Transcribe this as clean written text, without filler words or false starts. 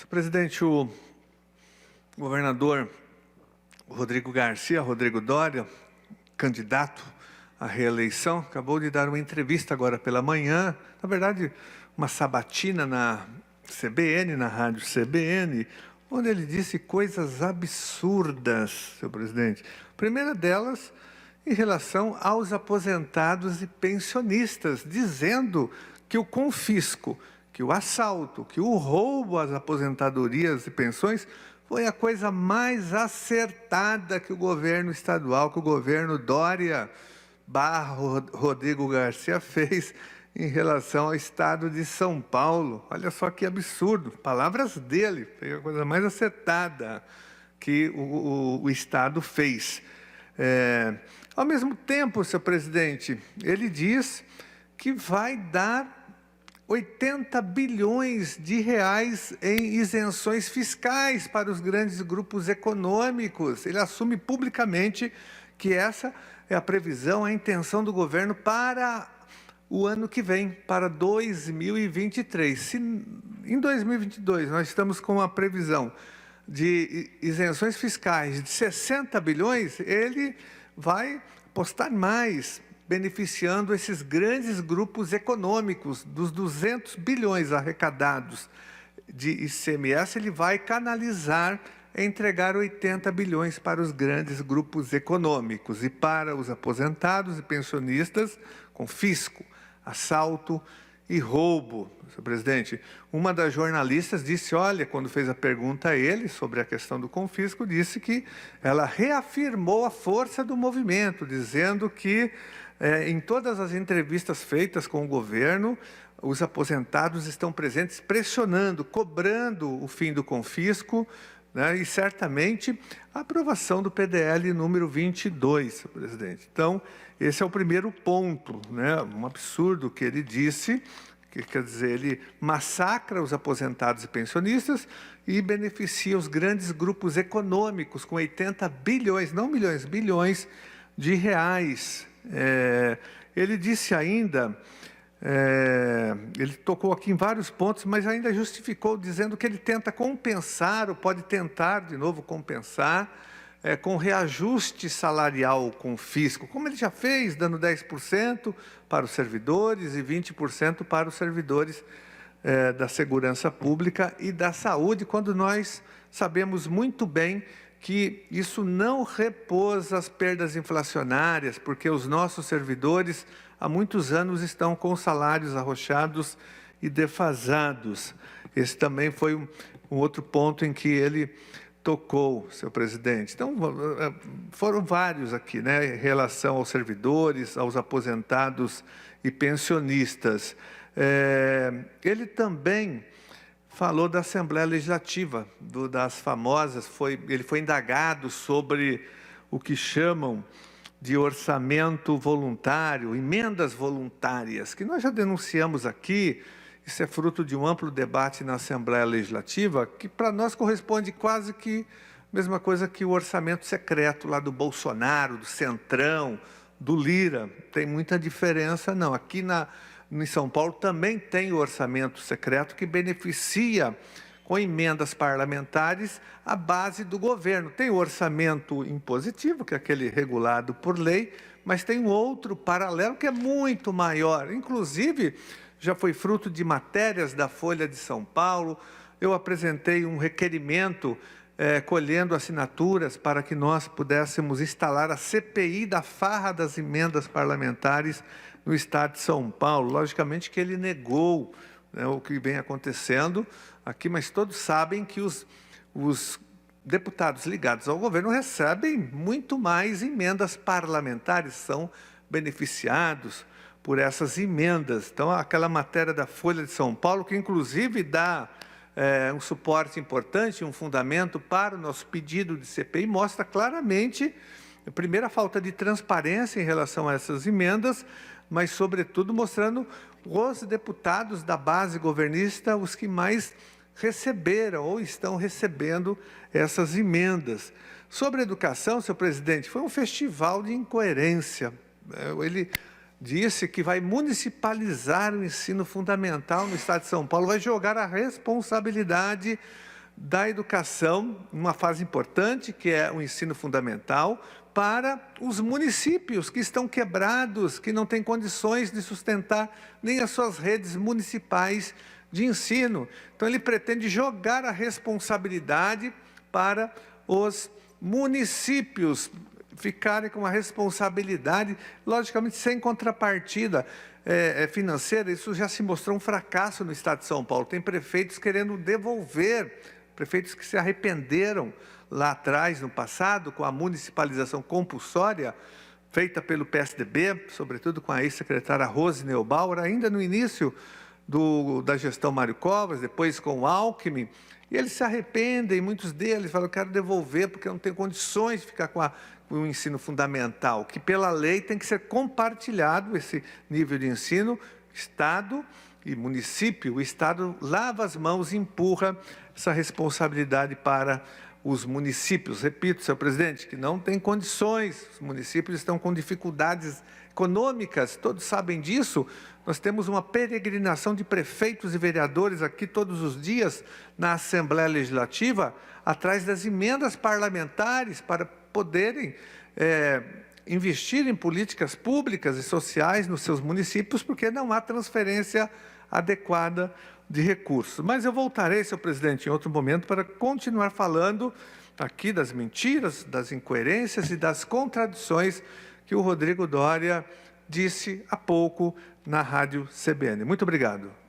Senhor presidente, o governador Rodrigo Garcia, Rodrigo Doria, candidato à reeleição, acabou de dar uma entrevista agora pela manhã, na verdade, uma sabatina na CBN, na rádio CBN, onde ele disse coisas absurdas, senhor presidente. A primeira delas, em relação aos aposentados e pensionistas, dizendo que o confisco, que o assalto, que o roubo às aposentadorias e pensões foi a coisa mais acertada que o governo estadual, que o governo Doria / Rodrigo Garcia fez em relação ao estado de São Paulo. Olha só que absurdo, palavras dele, foi a coisa mais acertada que o estado fez. Ao mesmo tempo, senhor presidente, ele diz que vai dar 80 bilhões de reais em isenções fiscais para os grandes grupos econômicos. Ele assume publicamente que essa é a previsão, a intenção do governo para o ano que vem, para 2023. Se em 2022 nós estamos com a previsão de isenções fiscais de 60 bilhões, ele vai apostar mais, beneficiando esses grandes grupos econômicos. Dos 200 bilhões arrecadados de ICMS, ele vai canalizar, entregar 80 bilhões para os grandes grupos econômicos e para os aposentados e pensionistas com fisco, assalto e roubo. Senhor presidente, uma das jornalistas disse, olha, quando fez a pergunta a ele sobre a questão do confisco, disse que ela reafirmou a força do movimento, dizendo que em todas as entrevistas feitas com o governo, os aposentados estão presentes, pressionando, cobrando o fim do confisco, né, e certamente a aprovação do PDL número 22, senhor presidente. Então, esse é o primeiro ponto, né, um absurdo que ele disse, que quer dizer, ele massacra os aposentados e pensionistas e beneficia os grandes grupos econômicos com 80 bilhões, não milhões, bilhões de reais. Ele disse ainda, ele tocou aqui em vários pontos, mas ainda justificou dizendo que ele tenta compensar, ou pode tentar de novo compensar, com reajuste salarial com o fisco, como ele já fez, dando 10% para os servidores e 20% para os servidores da segurança pública e da saúde, quando nós sabemos muito bem que isso não repôs as perdas inflacionárias, porque os nossos servidores há muitos anos estão com salários arrochados e defasados. Esse também foi um outro ponto em que ele tocou, senhor presidente. Então, foram vários aqui, né, em relação aos servidores, aos aposentados e pensionistas. Ele também falou da Assembleia Legislativa, das famosas, ele foi indagado sobre o que chamam de orçamento voluntário, emendas voluntárias, que nós já denunciamos aqui. Isso é fruto de um amplo debate na Assembleia Legislativa, que para nós corresponde quase que a mesma coisa que o orçamento secreto lá do Bolsonaro, do Centrão, do Lira. Tem muita diferença, não. Aqui em São Paulo também tem o orçamento secreto que beneficia com emendas parlamentares a base do governo. Tem o orçamento impositivo, que é aquele regulado por lei, mas tem um outro paralelo que é muito maior. Inclusive, já foi fruto de matérias da Folha de São Paulo. Eu apresentei um requerimento colhendo assinaturas para que nós pudéssemos instalar a CPI da farra das emendas parlamentares no estado de São Paulo. Logicamente que ele negou, né, o que vem acontecendo aqui, mas todos sabem que os deputados ligados ao governo recebem muito mais emendas parlamentares, são beneficiados por essas emendas. Então, aquela matéria da Folha de São Paulo, que inclusive dá um suporte importante, um fundamento para o nosso pedido de CPI, mostra claramente, primeiro, a falta de transparência em relação a essas emendas, mas, sobretudo, mostrando os deputados da base governista, os que mais receberam ou estão recebendo essas emendas. Sobre a educação, senhor presidente, foi um festival de incoerência. Ele disse que vai municipalizar o ensino fundamental no estado de São Paulo, vai jogar a responsabilidade da educação, numa fase importante, que é o ensino fundamental, para os municípios que estão quebrados, que não têm condições de sustentar nem as suas redes municipais de ensino. Então, ele pretende jogar a responsabilidade para os municípios ficarem com a responsabilidade, logicamente sem contrapartida financeira. Isso já se mostrou um fracasso no estado de São Paulo. Tem prefeitos querendo devolver, prefeitos que se arrependeram lá atrás, no passado, com a municipalização compulsória, feita pelo PSDB, sobretudo com a ex-secretária Rose Neubauer, ainda no início da gestão Mário Covas, depois com o Alckmin, e eles se arrependem, muitos deles falam, eu quero devolver porque eu não tenho condições de ficar com o ensino fundamental, que pela lei tem que ser compartilhado esse nível de ensino, Estado e município. O Estado lava as mãos e empurra essa responsabilidade para os municípios. Repito, senhor presidente, que não tem condições, os municípios estão com dificuldades econômicas, todos sabem disso. Nós temos uma peregrinação de prefeitos e vereadores aqui todos os dias na Assembleia Legislativa, atrás das emendas parlamentares para poderem investir em políticas públicas e sociais nos seus municípios, porque não há transferência adequada de recursos. Mas eu voltarei, senhor presidente, em outro momento para continuar falando aqui das mentiras, das incoerências e das contradições que o Rodrigo Doria disse há pouco na Rádio CBN. Muito obrigado.